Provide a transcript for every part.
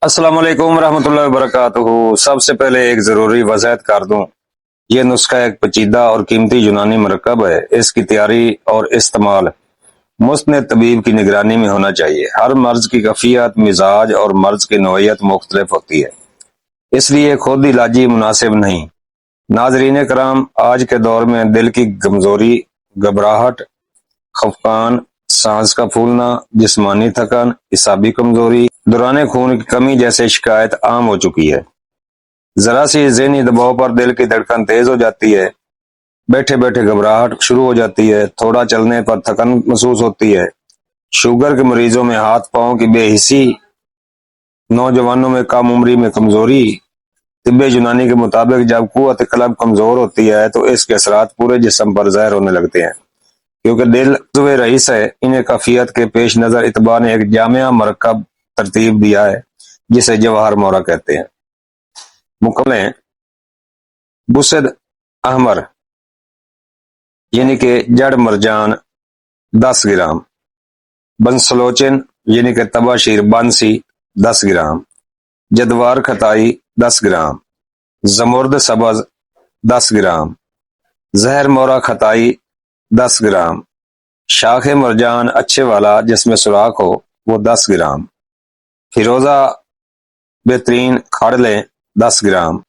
السلام علیکم ورحمۃ اللہ وبرکاتہ۔ سب سے پہلے ایک ضروری وضاحت کر دوں، یہ نسخہ ایک پیچیدہ اور قیمتی یونانی مرکب ہے۔ اس کی تیاری اور استعمال مستند طبیب کی نگرانی میں ہونا چاہیے۔ ہر مرض کی کیفیت، مزاج اور مرض کی نوعیت مختلف ہوتی ہے، اس لیے خود علاجی مناسب نہیں۔ ناظرین کرام، آج کے دور میں دل کی کمزوری، گھبراہٹ، خفقان، سانس کا پھولنا، جسمانی تھکن، اعصابی کمزوری، دوران خون کی کمی جیسے شکایت عام ہو چکی ہے۔ ذرا سی ذہنی دباؤ پر دل کی دھڑکن تیز ہو جاتی ہے، بیٹھے بیٹھے گھبراہٹ شروع ہو جاتی ہے، تھوڑا چلنے پر تھکن محسوس ہوتی ہے۔ شوگر کے مریضوں میں ہاتھ پاؤں کی بے حسی، نوجوانوں میں کم عمری میں کمزوری۔ طب یونانی کے مطابق جب قوت قلب کمزور ہوتی ہے تو اس کے اثرات پورے جسم پر ظاہر ہونے لگتے ہیں۔ کیونکہ دل عضو رئیس ہے، انہیں کیفیت کے پیش نظر اتباع نے ایک جامع مرکب ترتیب دیا ہے جسے جواہر مورا کہتے ہیں۔ مکمل بسد احمر یعنی کہ جڑ مرجان 10 گرام، بنسلوچن یعنی کہ تبا شیر بانسی 10 گرام، جدوار کھتائی 10 گرام، زمرد سبز 10 گرام، زہر مورا کھتائی 10 گرام، شاخ مرجان اچھے والا جس میں سوراخ ہو وہ 10 گرام، فیروزہ بہترین کھاڑ لیں 10 گرام،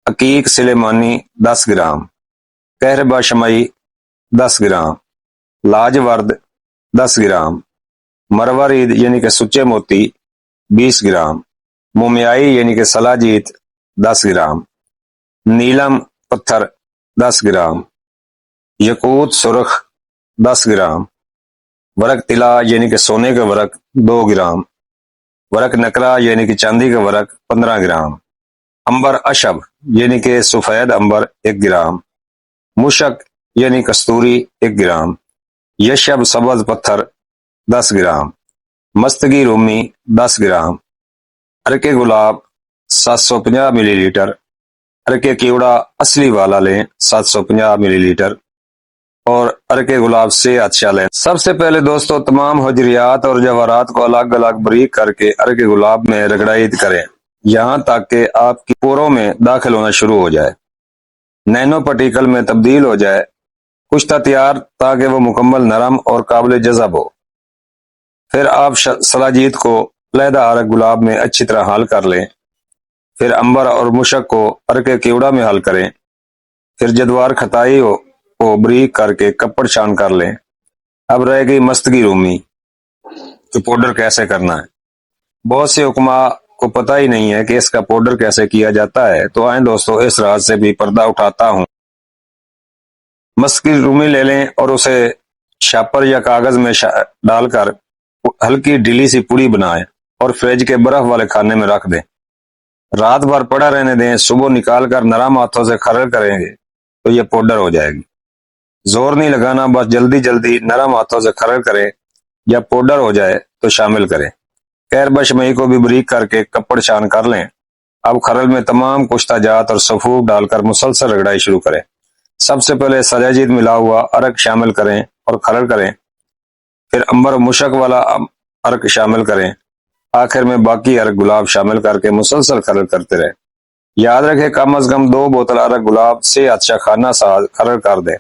عقیق سلیمانی 10 گرام، کہربا شمعی 10 گرام، لاجورد 10 گرام، مروارید یعنی کہ سچے موتی 20 گرام، مومیائی یعنی کہ سلاجیت 10 گرام، نیلم پتھر 10 گرام، یقوت سرخ 10 گرام، ورق طلا یعنی کہ سونے کا ورق 2 گرام، ورق نکرا یعنی کہ چاندی کا ورق 15 گرام، امبر اشب یعنی کہ سفید امبر 1 گرام، مشک یعنی کستوری 1 گرام، یشب سبز پتھر 10 گرام، مستگی رومی 10 گرام، ارکے گلاب 750 ملی لیٹر، ارکے کیوڑا اصلی والا لیں 750 ملی لیٹر، اور ارکے گلاب سے اچھا لیں۔ سب سے پہلے دوستو تمام حجریات اور جواہرات کو الگ الگ بریک کر کے ارکے گلاب میں رگڑائی کریں، یہاں تک کہ آپ کی پوروں میں داخل ہونا شروع ہو جائے، نینو پارٹیکل میں تبدیل ہو جائے، کشتہ تیار تاکہ وہ مکمل نرم اور قابل جذب ہو۔ پھر آپ سلاجیت کو علیحدہ ارک گلاب میں اچھی طرح حل کر لیں، پھر امبر اور مشک کو ارکے کیوڑا میں حل کریں، پھر جدوار کھتائی کو بریک کر کے کپڑ چھان کر لیں۔ اب رہ گئی مستگی رومی کہ پاؤڈر کیسے کرنا ہے۔ بہت سے حکماء کو پتہ ہی نہیں ہے کہ اس کا پاؤڈر کیسے کیا جاتا ہے، تو آئیں دوستو اس راز سے بھی پردہ اٹھاتا ہوں۔ مستگی رومی لے لیں اور اسے شاپر یا کاغذ میں ڈال کر ہلکی ڈھیلی سی پوڑی بنائیں اور فریج کے برف والے خانے میں رکھ دیں۔ رات بھر پڑا رہنے دیں، صبح نکال کر نرم ہاتھوں سے کھرل کریں گے تو یہ پاؤڈر ہو جائے گی۔ زور نہیں لگانا، بس جلدی جلدی نرم ہاتھوں سے کھرل کریں، جب پاؤڈر ہو جائے تو شامل کریں۔ کہربا شمعی کو بھی بریک کر کے کپڑ چھان کر لیں۔ اب کھرل میں تمام کشتہ جات اور صفوف ڈال کر مسلسل رگڑائی شروع کریں۔ سب سے پہلے سلاجیت ملا ہوا ارک شامل کریں اور کھرل کریں، پھر امبر و مشک والا ارک شامل کریں، آخر میں باقی ارک گلاب شامل کر کے مسلسل کھرل کرتے رہیں۔ یاد رکھیں کم از کم 2 بوتل ارک گلاب سے اچھا خانہ ساز کھرل کر دیں۔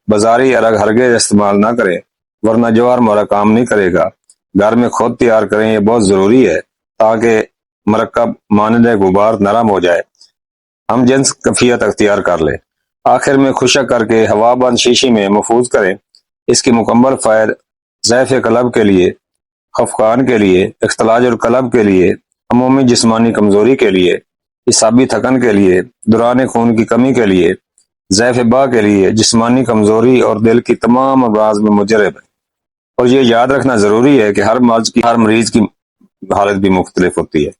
بازاری ارک ہرگز استعمال نہ کریں ورنہ جوہر مورا کام نہیں کرے گا۔ گھر میں خود تیار کریں، یہ بہت ضروری ہے تاکہ مرکب مانند غبار نرم ہو جائے، ہم جنس کیفیت اختیار کر لے۔ آخر میں خشک کر کے ہوا بند شیشی میں محفوظ کریں۔ اس کی مکمل فائد ضعف قلب کے لیے، خفقان کے لیے، اختلاج القلب کے لیے، عمومی جسمانی کمزوری کے لیے، اعصابی تھکن کے لیے، دوران خون کی کمی کے لیے، ضعف باں کے لیے، جسمانی کمزوری اور دل کی تمام امراض میں مجرب ہے۔ اور یہ یاد رکھنا ضروری ہے کہ ہر مریض کی حالت بھی مختلف ہوتی ہے،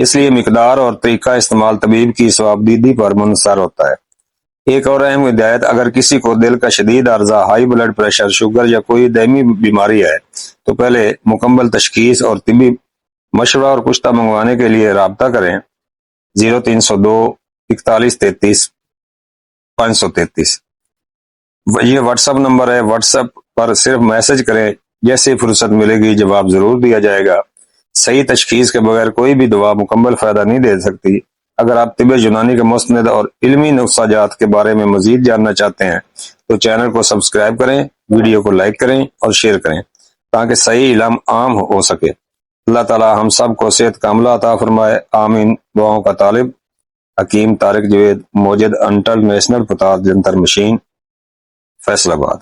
اس لیے مقدار اور طریقہ استعمال طبیب کی صوابدیدی پر منحصر ہوتا ہے۔ ایک اور اہم ہدایت، اگر کسی کو دل کا شدید عارضہ، ہائی بلڈ پریشر، شوگر یا کوئی دائمی بیماری ہے تو پہلے مکمل تشخیص اور طبی مشورہ اور کشتہ منگوانے کے لیے رابطہ کریں 0302 4133 533۔ یہ واٹس ایپ نمبر ہے، واٹس ایپ پر صرف میسج کریں، جیسے فرصت ملے گی جواب ضرور دیا جائے گا۔ صحیح تشخیص کے بغیر کوئی بھی دوا مکمل فائدہ نہیں دے سکتی۔ اگر آپ طب یونانی کے مستند اور علمی نقصہ جات کے بارے میں مزید جاننا چاہتے ہیں تو چینل کو سبسکرائب کریں، ویڈیو کو لائک کریں اور شیئر کریں تاکہ صحیح علم عام ہو سکے۔ اللہ تعالی ہم سب کو صحت کاملہ عطا فرمائے، آمین۔ دعاؤں کا طالب حکیم طارق جوید، موجد انٹرنیشنل پتار جنتر مشین، فیصل آباد۔